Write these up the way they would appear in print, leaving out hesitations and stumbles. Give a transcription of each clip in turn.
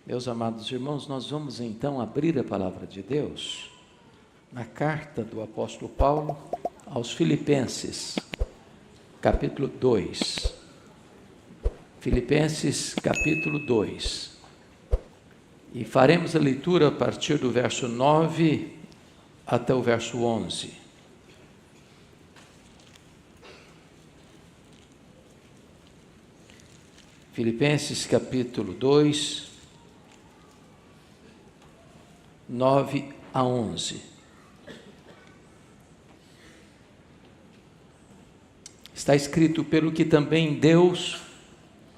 Meus amados irmãos, nós vamos então abrir a palavra de Deus na carta do apóstolo Paulo aos Filipenses, capítulo 2. Filipenses, capítulo 2. E faremos a leitura a partir do verso 9 até o verso 11. Filipenses, capítulo 2, 9 a 11. Está escrito: pelo que também Deus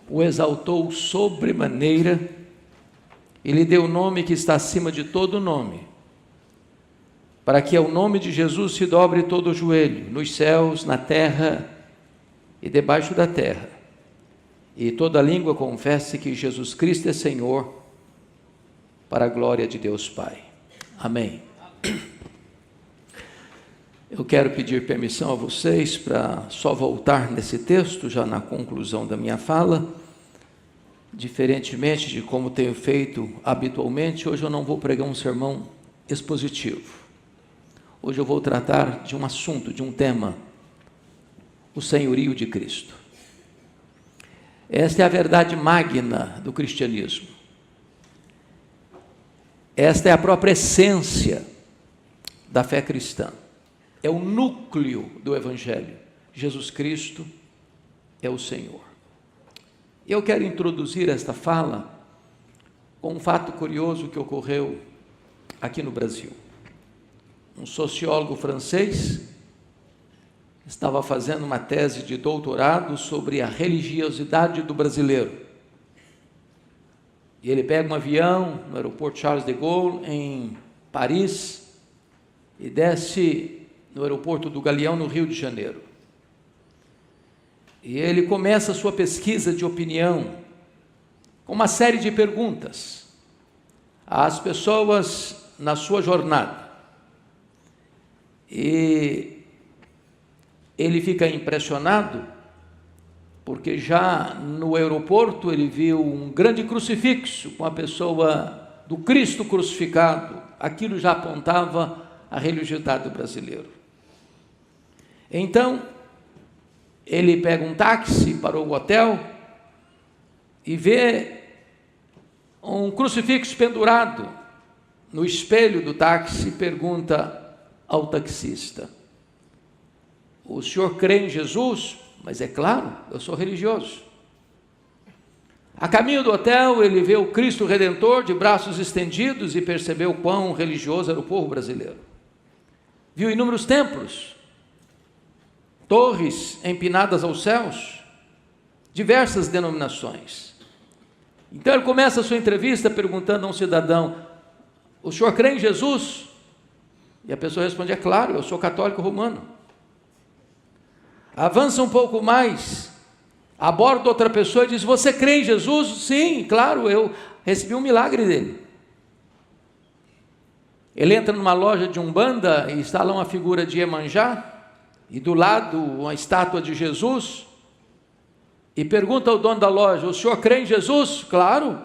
o exaltou sobremaneira e lhe deu o nome que está acima de todo nome, para que ao nome de Jesus se dobre todo o joelho, nos céus, na terra e debaixo da terra, e toda língua confesse que Jesus Cristo é Senhor, para a glória de Deus Pai. Amém. Eu quero pedir permissão a vocês para só voltar nesse texto, já na conclusão da minha fala. Diferentemente de como tenho feito habitualmente, hoje eu não vou pregar um sermão expositivo. Hoje eu vou tratar de um assunto, de um tema: o senhorio de Cristo. Esta é a verdade magna do cristianismo. Esta é a própria essência da fé cristã. É o núcleo do Evangelho. Jesus Cristo é o Senhor. Eu quero introduzir esta fala com um fato curioso que ocorreu aqui no Brasil. Um sociólogo francês estava fazendo uma tese de doutorado sobre a religiosidade do brasileiro. E ele pega um avião no aeroporto Charles de Gaulle, em Paris, e desce no aeroporto do Galeão, no Rio de Janeiro. E ele começa a sua pesquisa de opinião com uma série de perguntas às pessoas na sua jornada. E ele fica impressionado porque já no aeroporto ele viu um grande crucifixo com a pessoa do Cristo crucificado. Aquilo já apontava a religiosidade do brasileiro. Então, ele pega um táxi para o hotel e vê um crucifixo pendurado no espelho do táxi e pergunta ao taxista: o senhor crê em Jesus? Mas é claro, eu sou religioso. A caminho do hotel, ele vê o Cristo Redentor de braços estendidos e percebeu quão religioso era o povo brasileiro. Viu inúmeros templos, torres empinadas aos céus, diversas denominações. Então ele começa a sua entrevista perguntando a um cidadão: o senhor crê em Jesus? E a pessoa responde: é claro, eu sou católico romano. Avança um pouco mais, aborda outra pessoa e diz: você crê em Jesus? Sim, claro, eu recebi um milagre dele. Ele entra numa loja de Umbanda e está lá uma figura de Iemanjá, e do lado uma estátua de Jesus, e pergunta ao dono da loja: o senhor crê em Jesus? Claro,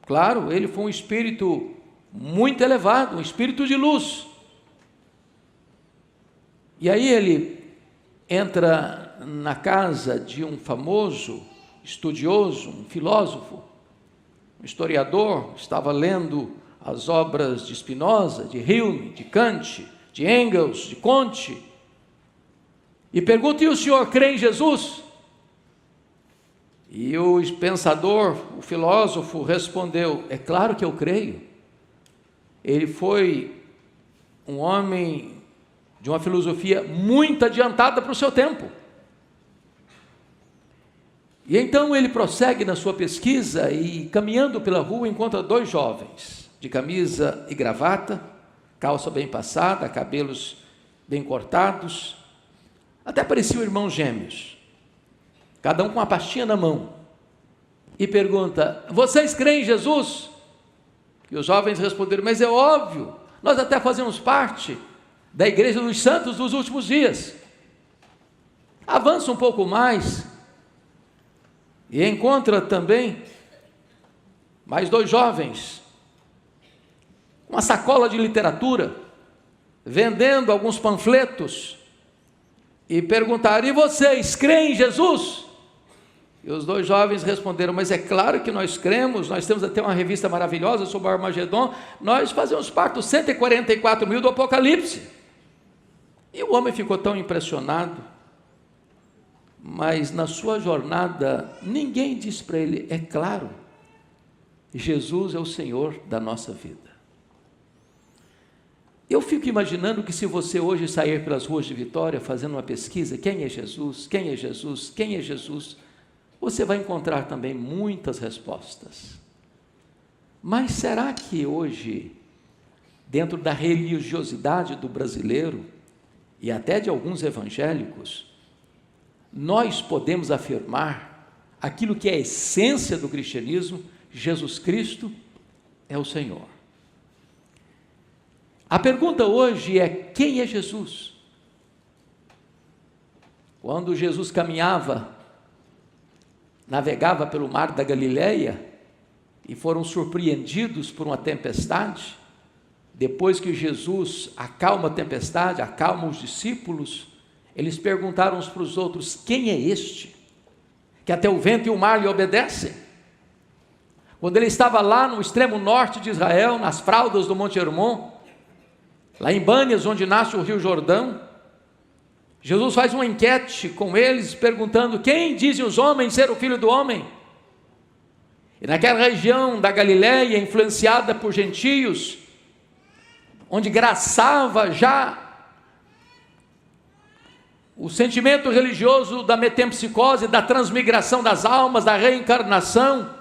claro, ele foi um espírito muito elevado, um espírito de luz. E aí ele entra na casa de um famoso estudioso, um filósofo, um historiador, estava lendo as obras de Spinoza, de Hume, de Kant, de Engels, de Comte, e pergunta: e o senhor crê em Jesus? E o pensador, o filósofo, respondeu: é claro que eu creio. Ele foi um homem de uma filosofia muito adiantada para o seu tempo. E então ele prossegue na sua pesquisa e, caminhando pela rua, encontra dois jovens de camisa e gravata, calça bem passada, cabelos bem cortados, até pareciam irmãos gêmeos, cada um com uma pastinha na mão, e pergunta: vocês creem em Jesus? E os jovens responderam: mas é óbvio, nós até fazemos parte da Igreja dos Santos dos Últimos Dias. Avança um pouco mais e encontra também mais 2 jovens, uma sacola de literatura, vendendo alguns panfletos, e perguntaram: e vocês creem em Jesus? E os 2 jovens responderam: mas é claro que nós cremos, nós temos até uma revista maravilhosa sobre o Armagedon, nós fazemos parte dos 144.000 do Apocalipse. E o homem ficou tão impressionado, mas na sua jornada, ninguém disse para ele: é claro, Jesus é o Senhor da nossa vida. Eu fico imaginando que se você hoje sair pelas ruas de Vitória fazendo uma pesquisa, quem é Jesus, quem é Jesus, quem é Jesus, você vai encontrar também muitas respostas. Mas será que hoje, dentro da religiosidade do brasileiro, e até de alguns evangélicos, nós podemos afirmar aquilo que é a essência do cristianismo: Jesus Cristo é o Senhor? A pergunta hoje é: quem é Jesus? Quando Jesus caminhava, navegava pelo mar da Galileia, e foram surpreendidos por uma tempestade, depois que Jesus acalma a tempestade, acalma os discípulos, eles perguntaram uns para os outros: quem é este, que até o vento e o mar lhe obedecem? Quando ele estava lá no extremo norte de Israel, nas fraldas do Monte Hermon, lá em Bânias, onde nasce o Rio Jordão, Jesus faz uma enquete com eles, perguntando: quem dizem os homens ser o Filho do Homem? E naquela região da Galileia, influenciada por gentios, onde graçava já o sentimento religioso da metempsicose, da transmigração das almas, da reencarnação,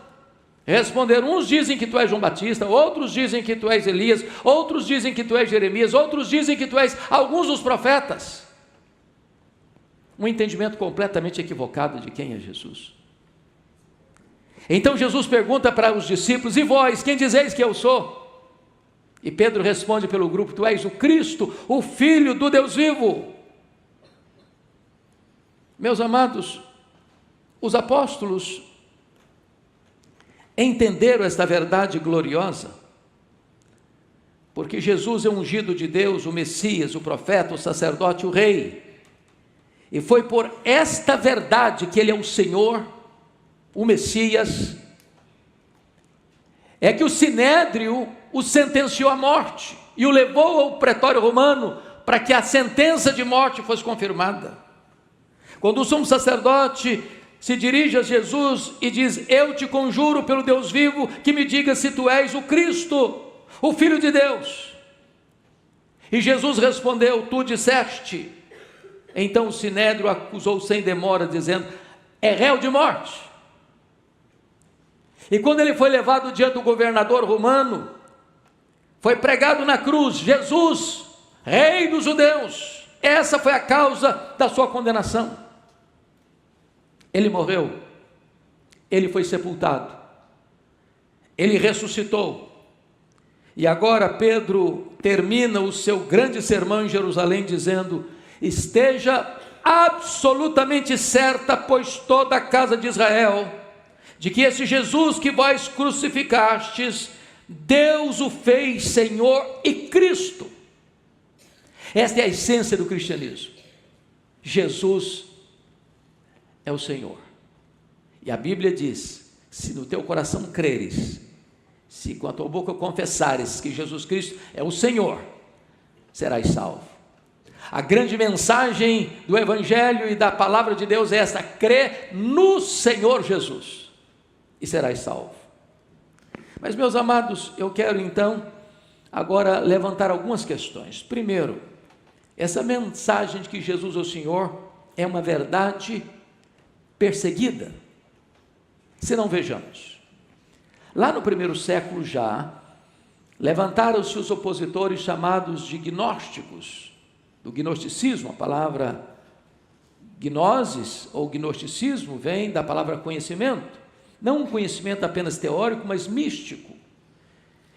responderam: uns dizem que tu és João Batista, outros dizem que tu és Elias, outros dizem que tu és Jeremias, outros dizem que tu és alguns dos profetas. Um entendimento completamente equivocado de quem é Jesus. Então Jesus pergunta para os discípulos: e vós, quem dizeis que eu sou? E Pedro responde pelo grupo: tu és o Cristo, o Filho do Deus vivo. Meus amados, os apóstolos entenderam esta verdade gloriosa, porque Jesus é o ungido de Deus, o Messias, o profeta, o sacerdote, o rei, e foi por esta verdade que ele é o Senhor, o Messias, é que o Sinédrio o sentenciou à morte e o levou ao pretório romano para que a sentença de morte fosse confirmada. Quando o sumo sacerdote se dirige a Jesus e diz: eu te conjuro pelo Deus vivo que me diga se tu és o Cristo, o Filho de Deus. E Jesus respondeu: tu disseste. Então o Sinédrio acusou sem demora, dizendo: é réu de morte. E quando ele foi levado diante do governador romano, foi pregado na cruz: Jesus, rei dos judeus. Essa foi a causa da sua condenação. Ele morreu, ele foi sepultado, ele ressuscitou, e agora Pedro termina o seu grande sermão em Jerusalém dizendo: esteja absolutamente certa, pois toda a casa de Israel, de que esse Jesus que vós crucificastes, Deus o fez Senhor e Cristo. Esta é a essência do cristianismo: Jesus é o Senhor. E a Bíblia diz: se no teu coração creres, se com a tua boca confessares que Jesus Cristo é o Senhor, serás salvo. A grande mensagem do Evangelho e da palavra de Deus é esta: crê no Senhor Jesus e serás salvo. Mas, meus amados, eu quero então agora levantar algumas questões. Primeiro, essa mensagem de que Jesus é o Senhor é uma verdade perseguida. Se não, vejamos. Lá no primeiro século já, levantaram-se os opositores chamados de gnósticos, do gnosticismo. A palavra gnosis ou gnosticismo vem da palavra conhecimento, não um conhecimento apenas teórico, mas místico,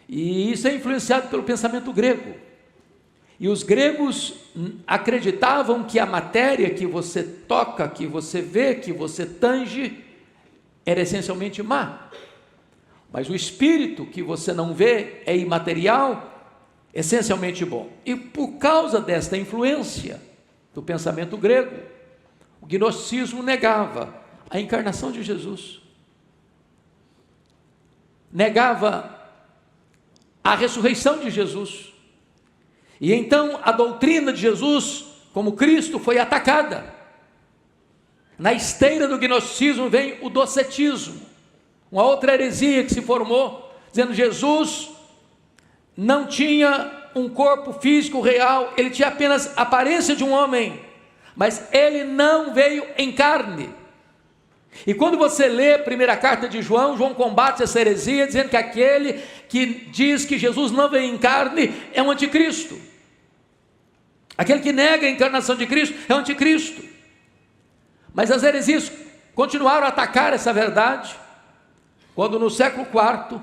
e isso é influenciado pelo pensamento grego, e os gregos acreditavam que a matéria que você toca, que você vê, que você tange, era essencialmente má. mas o espírito que você não vê é imaterial, essencialmente bom. E por causa desta influência do pensamento grego, o gnosticismo negava a encarnação de Jesus, negava a ressurreição de Jesus, e então a doutrina de Jesus como Cristo foi atacada. Na esteira do gnosticismo vem o docetismo, uma outra heresia que se formou, dizendo que Jesus não tinha um corpo físico real, ele tinha apenas a aparência de um homem, mas ele não veio em carne. E quando você lê a primeira carta de João, João combate essa heresia, dizendo que aquele que diz que Jesus não veio em carne é um anticristo. Aquele que nega a encarnação de Cristo é um anticristo. Mas as heresias continuaram a atacar essa verdade, quando no século IV,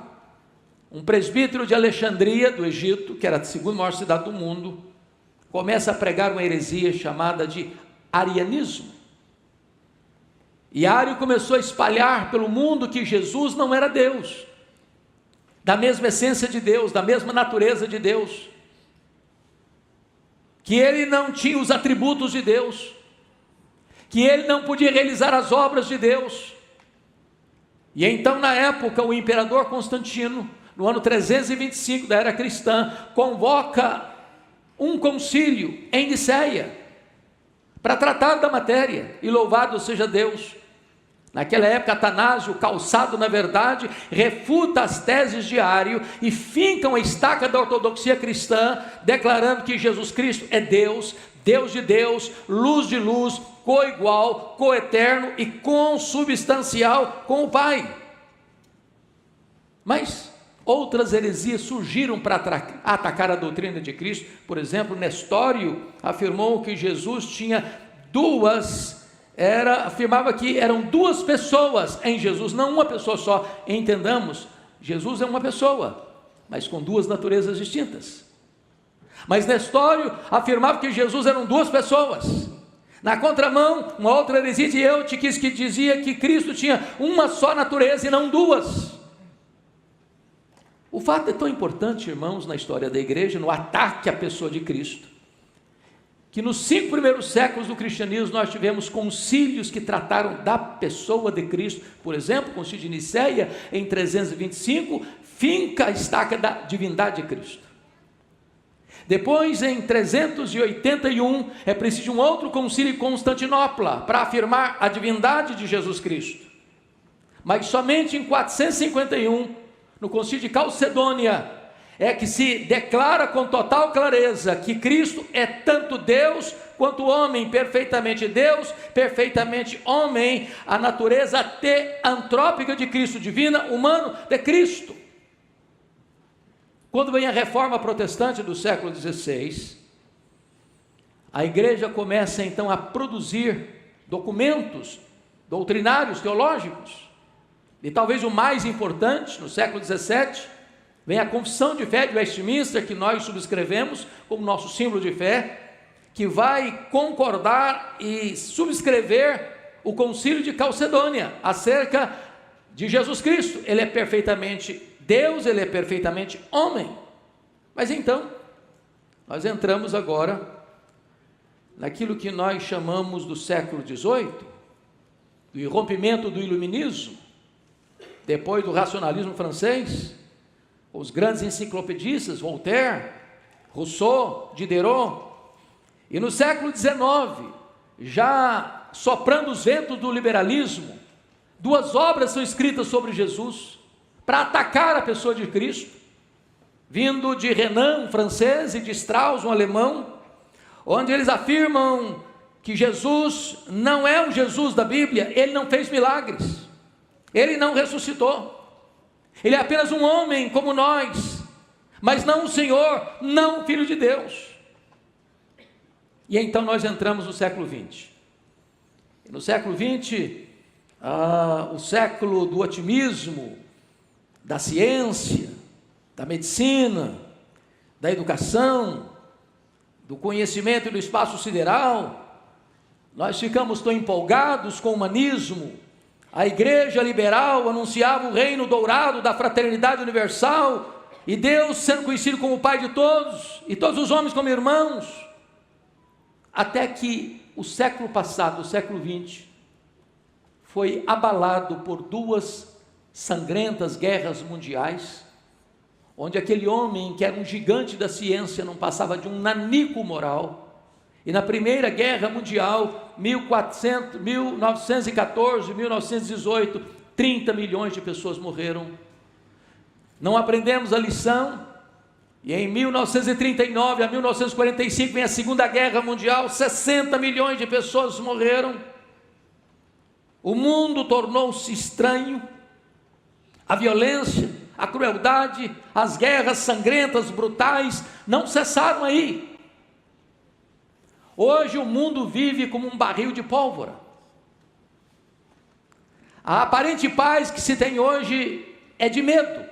um presbítero de Alexandria, do Egito, que era a segunda maior cidade do mundo, começa a pregar uma heresia chamada de arianismo. E Ario começou a espalhar pelo mundo que Jesus não era Deus, da mesma essência de Deus, da mesma natureza de Deus, que ele não tinha os atributos de Deus, que ele não podia realizar as obras de Deus. E então, na época, o imperador Constantino, no ano 325 da era cristã, convoca um concílio em Nicéia para tratar da matéria, e louvado seja Deus. Naquela época, Atanásio, calçado na verdade, refuta as teses de Ario e fincam a estaca da ortodoxia cristã, declarando que Jesus Cristo é Deus, Deus de Deus, luz de luz, coigual, coeterno e consubstancial com o Pai. Mas outras heresias surgiram para atacar a doutrina de Cristo. Por exemplo, Nestório afirmou que Jesus tinha afirmava que eram duas pessoas em Jesus, não uma pessoa só. Entendamos, Jesus é uma pessoa, mas com duas naturezas distintas. Mas Nestório afirmava que Jesus eram duas pessoas. Na contramão, uma outra heresia de Eutiques que dizia que Cristo tinha uma só natureza e não duas. O fato é tão importante, irmãos, na história da igreja, no ataque à pessoa de Cristo, que nos 5 primeiros séculos do cristianismo nós tivemos concílios que trataram da pessoa de Cristo. Por exemplo, o concílio de Nicéia, em 325, finca a estaca da divindade de Cristo. Depois, em 381, é preciso um outro concílio em Constantinopla para afirmar a divindade de Jesus Cristo. Mas somente em 451, no concílio de Calcedônia, é que se declara com total clareza que Cristo é tanto Deus quanto homem, perfeitamente Deus, perfeitamente homem, a natureza teantrópica de Cristo, divina, humano, de Cristo. Quando vem a reforma protestante do século XVI, a igreja começa então a produzir documentos doutrinários, teológicos, e talvez o mais importante, no século XVII, vem a Confissão de Fé de Westminster, que nós subscrevemos como nosso símbolo de fé, que vai concordar e subscrever o concílio de Calcedônia, acerca de Jesus Cristo. Ele é perfeitamente Deus, ele é perfeitamente homem. Mas então, nós entramos agora naquilo que nós chamamos do século XVIII, do irrompimento do iluminismo, depois do racionalismo francês, os grandes enciclopedistas, Voltaire, Rousseau, Diderot, e no século XIX, já soprando os ventos do liberalismo, 2 obras são escritas sobre Jesus, para atacar a pessoa de Cristo, vindo de Renan, um francês, e de Strauss, um alemão, onde eles afirmam que Jesus não é o Jesus da Bíblia, ele não fez milagres, ele não ressuscitou, ele é apenas um homem como nós, mas não o Senhor, não o Filho de Deus. E então nós entramos no século XX. E no século XX, o século do otimismo, da ciência, da medicina, da educação, do conhecimento do espaço sideral. Nós ficamos tão empolgados com o humanismo, A igreja liberal anunciava o reino dourado da fraternidade universal, e Deus sendo conhecido como o Pai de todos, e todos os homens como irmãos, até que o século passado, o século XX, foi abalado por duas sangrentas guerras mundiais, onde aquele homem que era um gigante da ciência não passava de um nanico moral. E na Primeira Guerra Mundial, 1914, 1918, 30 milhões de pessoas morreram. Não aprendemos a lição, e em 1939 a 1945 vem a Segunda Guerra Mundial, 60 milhões de pessoas morreram. O mundo tornou-se estranho, a violência, a crueldade, as guerras sangrentas, brutais, não cessaram aí. Hoje o mundo vive como um barril de pólvora. A aparente paz que se tem hoje é de medo.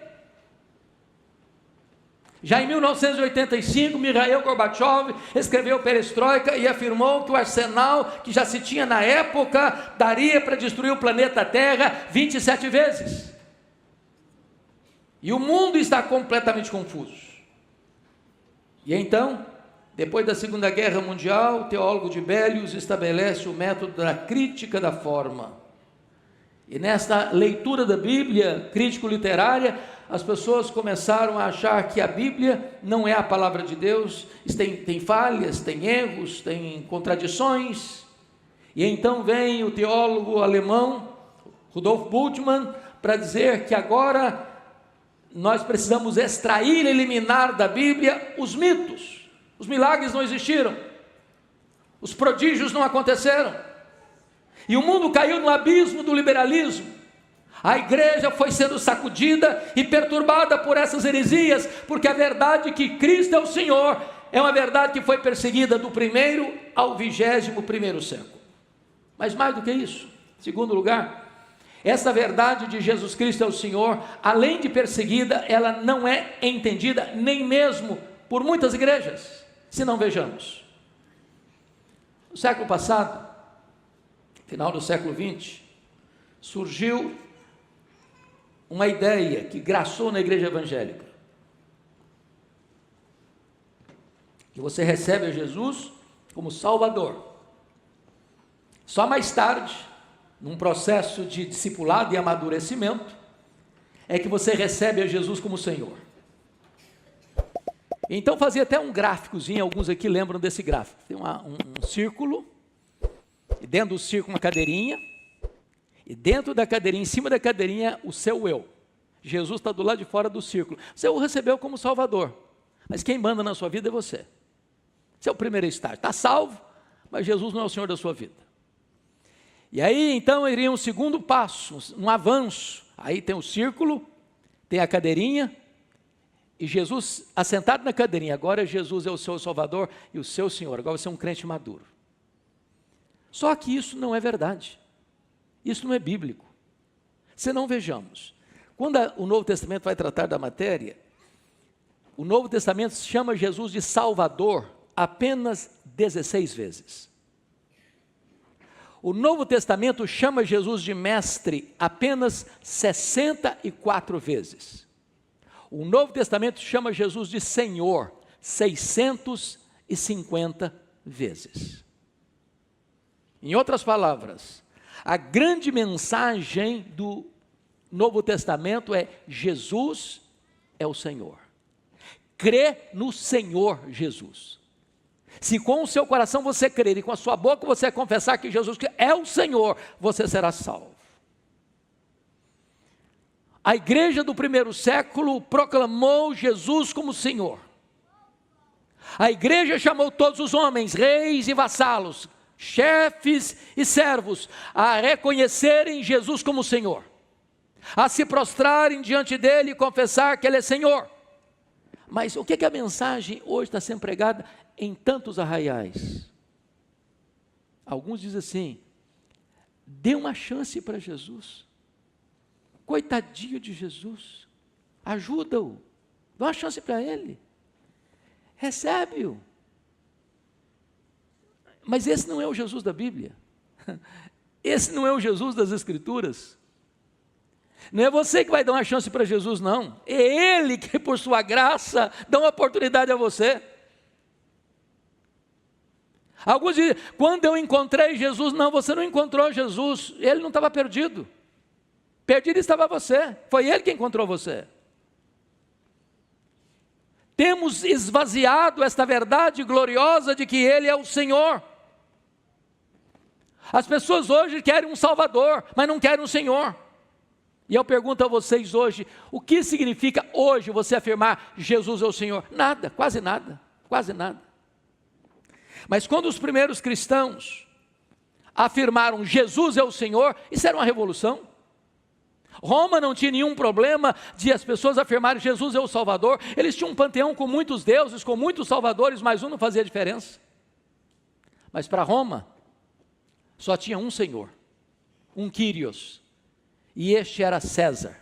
Já em 1985, Mikhail Gorbachev escreveu Perestroika e afirmou que o arsenal que já se tinha na época daria para destruir o planeta Terra 27 vezes. E o mundo está completamente confuso. E então, depois da Segunda Guerra Mundial, o teólogo de Bellius estabelece o método da crítica da forma. E nesta leitura da Bíblia, crítico-literária, as pessoas começaram a achar que a Bíblia não é a palavra de Deus, tem falhas, tem erros, tem contradições. E então vem o teólogo alemão, Rudolf Bultmann, para dizer que agora nós precisamos extrair, eliminar da Bíblia os mitos. Os milagres não existiram, os prodígios não aconteceram, e o mundo caiu no abismo do liberalismo. A igreja foi sendo sacudida e perturbada por essas heresias, porque a verdade que Cristo é o Senhor é uma verdade que foi perseguida do 1º ao 21º século. Mas mais do que isso, em segundo lugar, essa verdade de Jesus Cristo é o Senhor, além de perseguida, ela não é entendida nem mesmo por muitas igrejas. Se não, vejamos, no século passado, final do século XX, surgiu uma ideia que graçou na igreja evangélica, que você recebe a Jesus como Salvador. Só mais tarde, num processo de discipulado e amadurecimento, é que você recebe a Jesus como Senhor. Então fazia até um gráficozinho, alguns aqui lembram desse gráfico. Tem um círculo, e dentro do círculo uma cadeirinha, e dentro da cadeirinha, em cima da cadeirinha, o seu eu. Jesus está do lado de fora do círculo. Você o recebeu como Salvador, mas quem manda na sua vida é você. Esse é o primeiro estágio. Está salvo, mas Jesus não é o Senhor da sua vida. E aí então iria um segundo passo, um avanço. Aí tem o círculo, tem a cadeirinha, e Jesus assentado na cadeirinha. Agora Jesus é o seu Salvador e o seu Senhor. Agora você é um crente maduro. Só que isso não é verdade. Isso não é bíblico. Se não, vejamos. Quando o Novo Testamento vai tratar da matéria, o Novo Testamento chama Jesus de Salvador apenas 16 vezes. O Novo Testamento chama Jesus de Mestre apenas 64 vezes. O Novo Testamento chama Jesus de Senhor 650 vezes. Em outras palavras, a grande mensagem do Novo Testamento é: Jesus é o Senhor. Crê no Senhor Jesus. Se com o seu coração você crer e com a sua boca você confessar que Jesus é o Senhor, você será salvo. A igreja do 1º século proclamou Jesus como Senhor. A igreja chamou todos os homens, reis e vassalos, chefes e servos, a reconhecerem Jesus como Senhor, a se prostrarem diante dele e confessar que ele é Senhor. Mas o que a mensagem hoje está sendo pregada em tantos arraiais? Alguns dizem assim: dê uma chance para Jesus, coitadinho de Jesus, ajuda-o, dá uma chance para ele, recebe-o. Mas esse não é o Jesus da Bíblia. Esse não é o Jesus das Escrituras. Não é você que vai dar uma chance para Jesus, não. É Ele que, por sua graça, dá uma oportunidade a você. Alguns dizem, quando eu encontrei Jesus, não, você não encontrou Jesus, Ele não estava perdido. Perdido estava você, foi Ele que encontrou você. Temos esvaziado esta verdade gloriosa de que Ele é o Senhor. As pessoas hoje querem um Salvador, mas não querem um Senhor. E eu pergunto a vocês hoje, o que significa hoje você afirmar Jesus é o Senhor? Nada, quase nada, quase nada. Mas quando os primeiros cristãos afirmaram Jesus é o Senhor, isso era uma revolução. Roma não tinha nenhum problema de as pessoas afirmarem Jesus é o Salvador. Eles tinham um panteão com muitos deuses, com muitos salvadores, mas um não fazia diferença. Mas para Roma, só tinha um Senhor, um Kyrios, e este era César.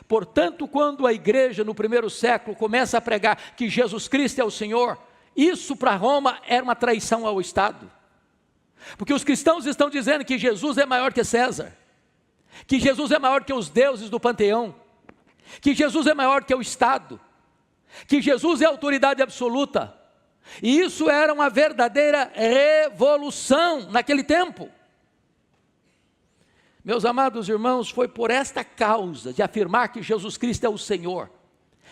Portanto, quando a igreja no primeiro século começa a pregar que Jesus Cristo é o Senhor, isso para Roma era uma traição ao Estado. Porque os cristãos estão dizendo que Jesus é maior que César, que Jesus é maior que os deuses do panteão, que Jesus é maior que o Estado, que Jesus é a autoridade absoluta. E isso era uma verdadeira revolução naquele tempo. Meus amados irmãos, foi por esta causa de afirmar que Jesus Cristo é o Senhor,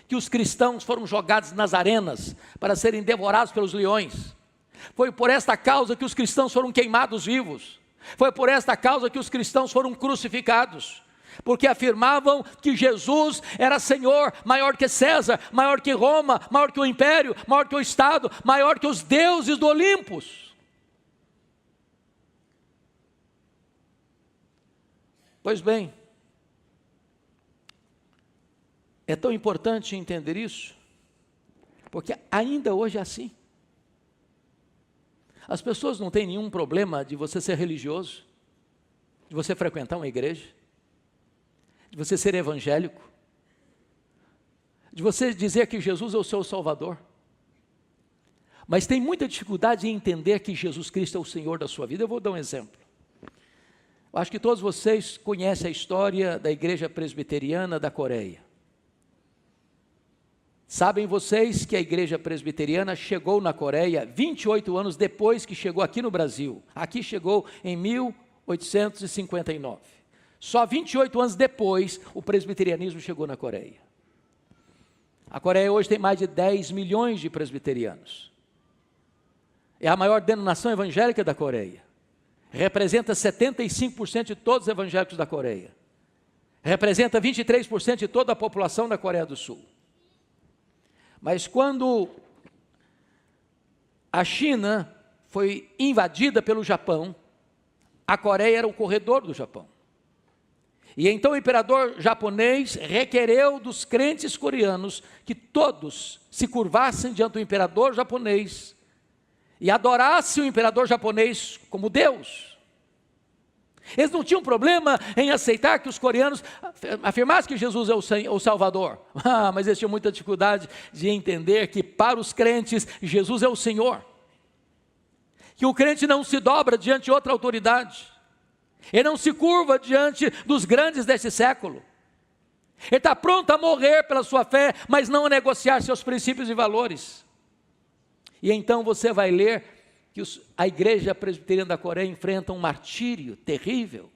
que os cristãos foram jogados nas arenas para serem devorados pelos leões. Foi por esta causa que os cristãos foram queimados vivos. Foi por esta causa que os cristãos foram crucificados, porque afirmavam que Jesus era Senhor, maior que César, maior que Roma, maior que o império, maior que o Estado, maior que os deuses do Olympus. Pois bem, é tão importante entender isso, porque ainda hoje é assim. As pessoas não têm nenhum problema de você ser religioso, de você frequentar uma igreja, de você ser evangélico, de você dizer que Jesus é o seu Salvador. Mas tem muita dificuldade em entender que Jesus Cristo é o Senhor da sua vida. Eu vou dar um exemplo. Eu acho que todos vocês conhecem a história da Igreja Presbiteriana da Coreia. Sabem vocês que a Igreja Presbiteriana chegou na Coreia 28 anos depois que chegou aqui no Brasil. Aqui chegou em 1859. Só 28 anos depois o presbiterianismo chegou na Coreia. A Coreia hoje tem mais de 10 milhões de presbiterianos. É a maior denominação evangélica da Coreia. Representa 75% de todos os evangélicos da Coreia. Representa 23% de toda a população da Coreia do Sul. Mas quando a China foi invadida pelo Japão, a Coreia era o corredor do Japão. E então o imperador japonês requereu dos crentes coreanos que todos se curvassem diante do imperador japonês e adorassem o imperador japonês como Deus. Eles não tinham problema em aceitar que os coreanos afirmassem que Jesus é o Salvador. Mas eles tinham muita dificuldade de entender que para os crentes Jesus é o Senhor. Que o crente não se dobra diante de outra autoridade. Ele não se curva diante dos grandes deste século. Ele está pronto a morrer pela sua fé, mas não a negociar seus princípios e valores. E então você vai ler que a Igreja Presbiteriana da Coreia enfrenta um martírio terrível.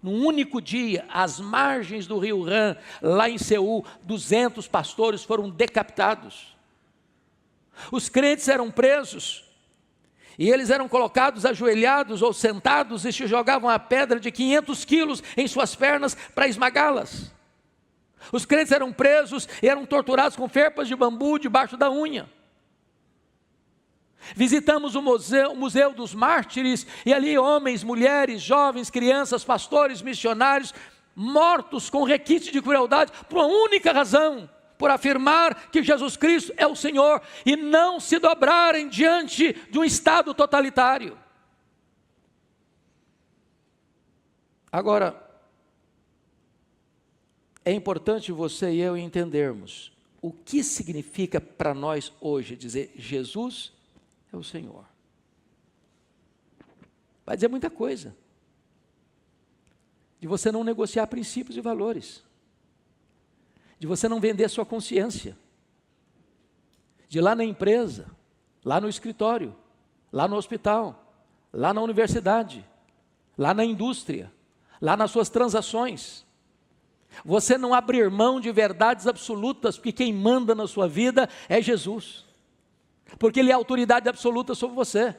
Num único dia, às margens do rio Han, lá em Seul, 200 pastores foram decapitados. Os crentes eram presos, e eles eram colocados ajoelhados ou sentados e se jogavam a pedra de 500 quilos em suas pernas para esmagá-las. Os crentes eram presos e eram torturados com ferpas de bambu debaixo da unha. Visitamos o museu dos mártires, e ali homens, mulheres, jovens, crianças, pastores, missionários, mortos com requinte de crueldade, por uma única razão, por afirmar que Jesus Cristo é o Senhor, e não se dobrarem diante de um Estado totalitário. Agora, é importante você e eu entendermos o que significa para nós hoje dizer Jesus é o Senhor. Vai dizer muita coisa. de você não negociar princípios e valores, de você não vender sua consciência, de ir lá na empresa, lá no escritório, lá no hospital, lá na universidade, lá na indústria, lá nas suas transações, você não abrir mão de verdades absolutas, porque quem manda na sua vida é Jesus, porque Ele é a autoridade absoluta sobre você,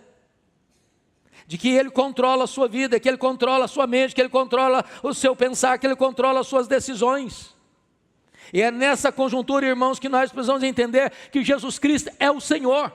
de que Ele controla a sua vida, que Ele controla a sua mente, que Ele controla o seu pensar, que Ele controla as suas decisões. E é nessa conjuntura, irmãos, que nós precisamos entender que Jesus Cristo é o Senhor.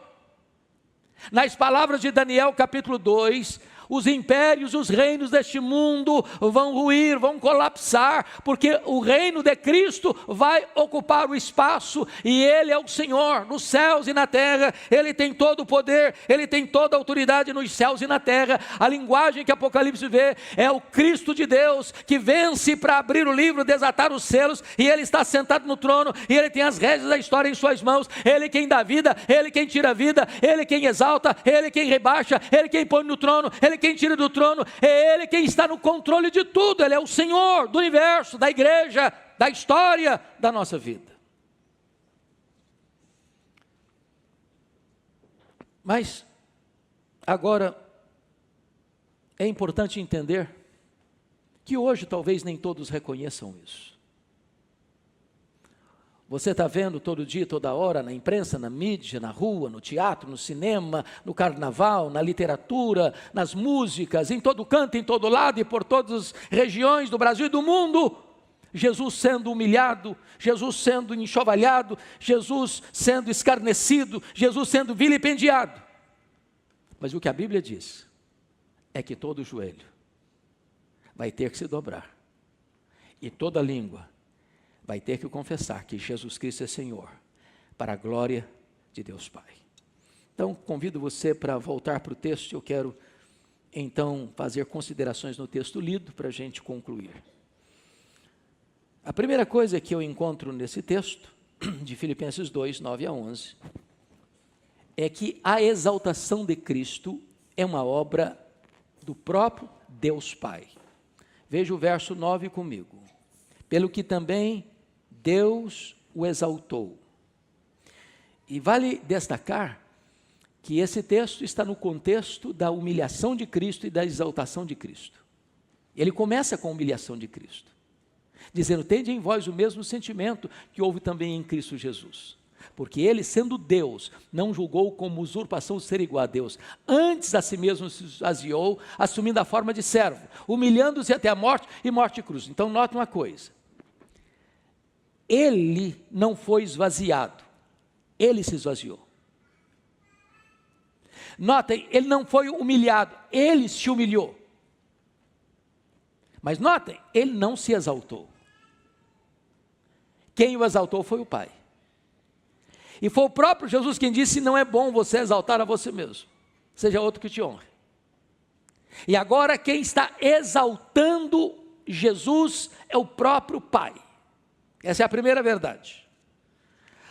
Nas palavras de Daniel capítulo 2, os impérios e os reinos deste mundo vão ruir, vão colapsar, porque o reino de Cristo vai ocupar o espaço, e Ele é o Senhor nos céus e na terra. Ele tem todo o poder, Ele tem toda a autoridade nos céus e na terra. A linguagem que Apocalipse vê é o Cristo de Deus, que vence para abrir o livro, desatar os selos, e Ele está sentado no trono, e Ele tem as rédeas da história em suas mãos. Ele quem dá vida, Ele quem tira a vida, Ele quem exalta, Ele quem rebaixa, Ele quem põe no trono, Ele quem tira do trono, é Ele quem está no controle de tudo. Ele é o Senhor do universo, da igreja, da história da nossa vida. Mas agora é importante entender que hoje talvez nem todos reconheçam isso. Você está vendo todo dia, toda hora, na imprensa, na mídia, na rua, no teatro, no cinema, no carnaval, na literatura, nas músicas, em todo canto, em todo lado e por todas as regiões do Brasil e do mundo, Jesus sendo humilhado, Jesus sendo enxovalhado, Jesus sendo escarnecido, Jesus sendo vilipendiado. Mas o que a Bíblia diz é que todo joelho vai ter que se dobrar, e toda língua vai ter que confessar que Jesus Cristo é Senhor, para a glória de Deus Pai. Então, convido você para voltar para o texto. Eu quero, então, fazer considerações no texto lido, para a gente concluir. A primeira coisa que eu encontro nesse texto, de Filipenses 2, 9 a 11, é que a exaltação de Cristo é uma obra do próprio Deus Pai. Veja o verso 9 comigo. Pelo que também Deus o exaltou. E vale destacar que esse texto está no contexto da humilhação de Cristo e da exaltação de Cristo. Ele começa com a humilhação de Cristo, dizendo: tende em vós o mesmo sentimento que houve também em Cristo Jesus. Porque Ele, sendo Deus, não julgou como usurpação ser igual a Deus. Antes a si mesmo se esvaziou, assumindo a forma de servo, humilhando-se até a morte e morte de cruz. Então note uma coisa. Ele não foi esvaziado, Ele se esvaziou. Notem, Ele não foi humilhado, Ele se humilhou. Mas notem, Ele não se exaltou. Quem o exaltou foi o Pai. E foi o próprio Jesus quem disse: não é bom você exaltar a você mesmo, seja outro que te honre. E agora quem está exaltando Jesus é o próprio Pai. Essa é a primeira verdade.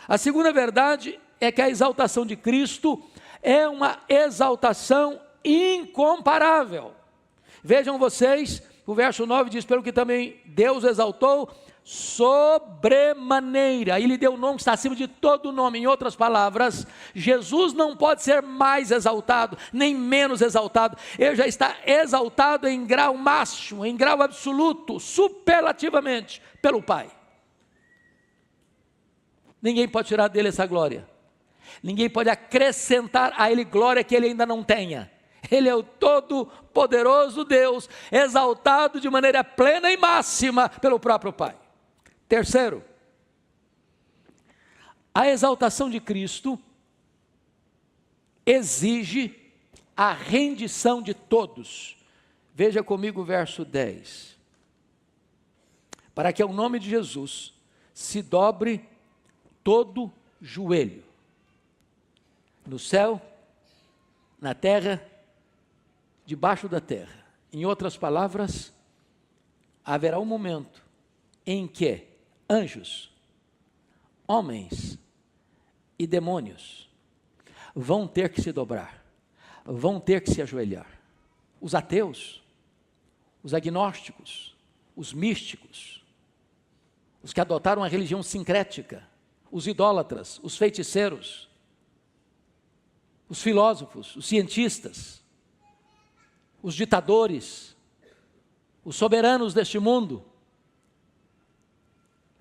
A segunda verdade é que a exaltação de Cristo é uma exaltação incomparável. Vejam vocês, o verso 9 diz: pelo que também Deus exaltou sobremaneira, e lhe deu um nome que está acima de todo nome. Em outras palavras, Jesus não pode ser mais exaltado, nem menos exaltado. Ele já está exaltado em grau máximo, em grau absoluto, superlativamente, pelo Pai. Ninguém pode tirar dele essa glória. Ninguém pode acrescentar a ele glória que ele ainda não tenha. Ele é o todo-poderoso Deus, exaltado de maneira plena e máxima pelo próprio Pai. Terceiro, a exaltação de Cristo exige a rendição de todos. Veja comigo o verso 10. Para que ao nome de Jesus se dobre todo joelho, no céu, na terra, debaixo da terra. Em outras palavras, haverá um momento em que anjos, homens e demônios vão ter que se dobrar, vão ter que se ajoelhar. Os ateus, os agnósticos, os místicos, os que adotaram a religião sincrética, os idólatras, os feiticeiros, os filósofos, os cientistas, os ditadores, os soberanos deste mundo,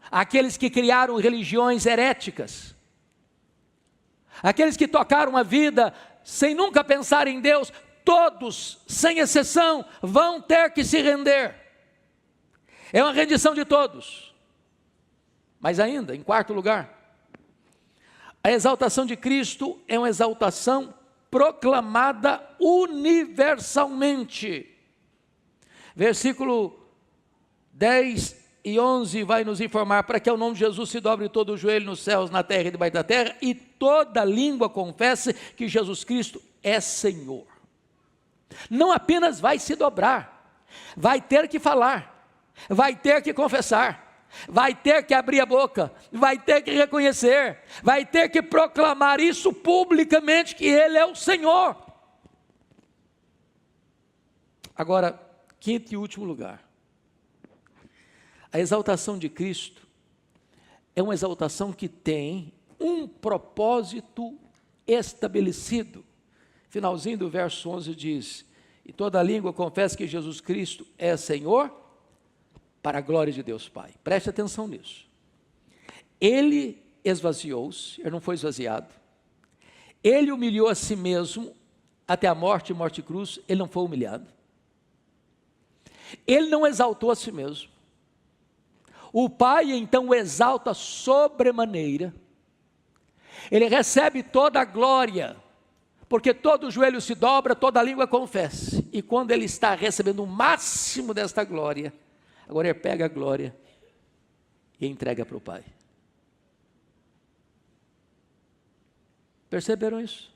aqueles que criaram religiões heréticas, aqueles que tocaram a vida sem nunca pensar em Deus, todos, sem exceção, vão ter que se render. É uma rendição de todos. Mas ainda, em quarto lugar, a exaltação de Cristo é uma exaltação proclamada universalmente. Versículo 10 e 11 vai nos informar: para que ao nome de Jesus se dobre todo o joelho nos céus, na terra e debaixo da terra, e toda língua confesse que Jesus Cristo é Senhor. Não apenas vai se dobrar, vai ter que falar, vai ter que confessar, vai ter que abrir a boca, vai ter que reconhecer, vai ter que proclamar isso publicamente, que Ele é o Senhor. Agora, quinto e último lugar, a exaltação de Cristo é uma exaltação que tem um propósito estabelecido. Finalzinho do verso 11 diz: e toda língua confessa que Jesus Cristo é Senhor, para a glória de Deus Pai. Preste atenção nisso. Ele esvaziou-se, ele não foi esvaziado. Ele humilhou a si mesmo até a morte e morte de cruz, ele não foi humilhado. Ele não exaltou a si mesmo. O Pai então o exalta sobremaneira. Ele recebe toda a glória, porque todo o joelho se dobra, toda a língua confessa. E quando ele está recebendo o máximo desta glória, agora ele pega a glória e entrega para o Pai. Perceberam isso?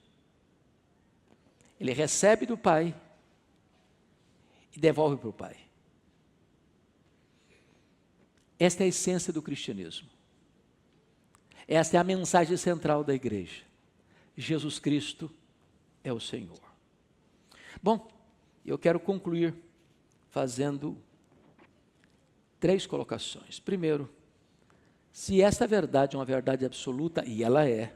Ele recebe do Pai e devolve para o Pai. Esta é a essência do cristianismo. Esta é a mensagem central da igreja. Jesus Cristo é o Senhor. Bom, eu quero concluir fazendo 3 colocações. Primeiro, se esta verdade é uma verdade absoluta, e ela é,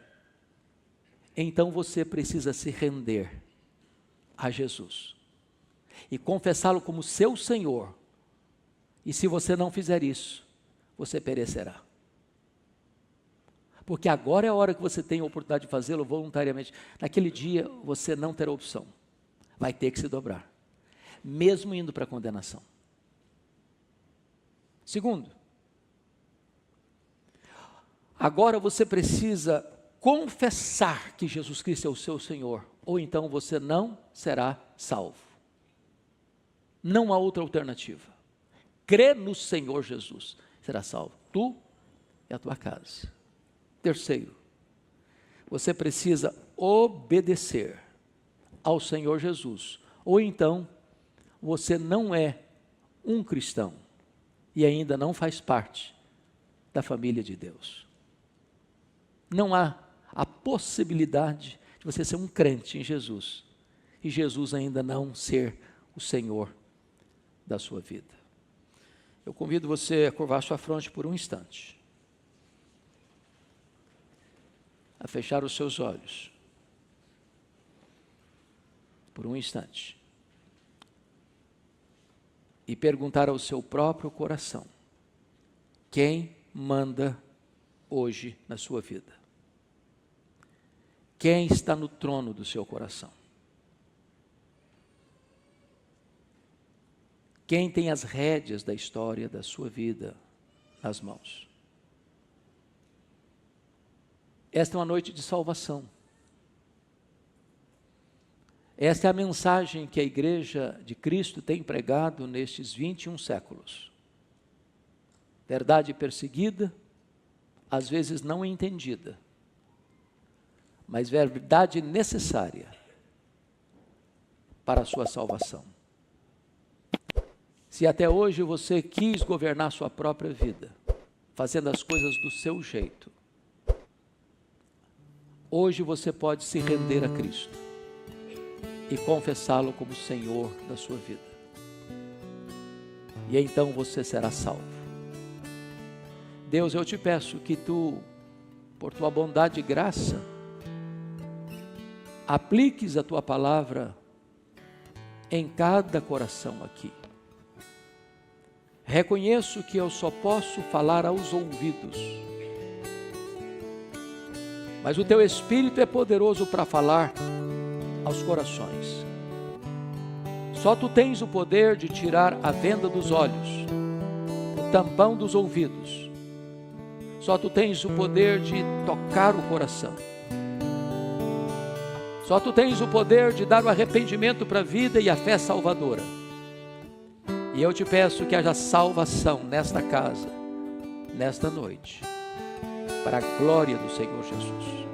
então você precisa se render a Jesus e confessá-lo como seu Senhor. E se você não fizer isso, você perecerá. Porque agora é a hora que você tem a oportunidade de fazê-lo voluntariamente. Naquele dia você não terá opção, vai ter que se dobrar, mesmo indo para a condenação. Segundo, agora você precisa confessar que Jesus Cristo é o seu Senhor, ou então você não será salvo. Não há outra alternativa. Crê no Senhor Jesus, será salvo, tu e a tua casa. Terceiro, você precisa obedecer ao Senhor Jesus, ou então você não é um cristão e ainda não faz parte da família de Deus. Não há a possibilidade de você ser um crente em Jesus e Jesus ainda não ser o Senhor da sua vida. Eu convido você a curvar sua fronte por um instante, a fechar os seus olhos por um instante e perguntar ao seu próprio coração: quem manda hoje na sua vida? Quem está no trono do seu coração? Quem tem as rédeas da história da sua vida nas mãos? Esta é uma noite de salvação. Esta é a mensagem que a Igreja de Cristo tem pregado nestes 21 séculos. Verdade perseguida, às vezes não entendida, mas verdade necessária para a sua salvação. Se até hoje você quis governar sua própria vida, fazendo as coisas do seu jeito, hoje você pode se render a Cristo e confessá-lo como Senhor da sua vida. e então você será salvo. Deus, eu te peço que tu, por tua bondade e graça, apliques a tua palavra em cada coração aqui. Reconheço que eu só posso falar aos ouvidos, mas o teu Espírito é poderoso para falar aos corações. Só tu tens o poder de tirar a venda dos olhos, o tampão dos ouvidos. Só tu tens o poder de tocar o coração. Só tu tens o poder de dar o arrependimento para a vida e a fé salvadora. E eu te peço que haja salvação nesta casa, nesta noite, para a glória do Senhor Jesus.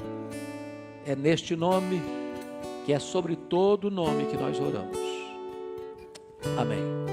É neste nome, que é sobre todo nome, que nós oramos. Amém.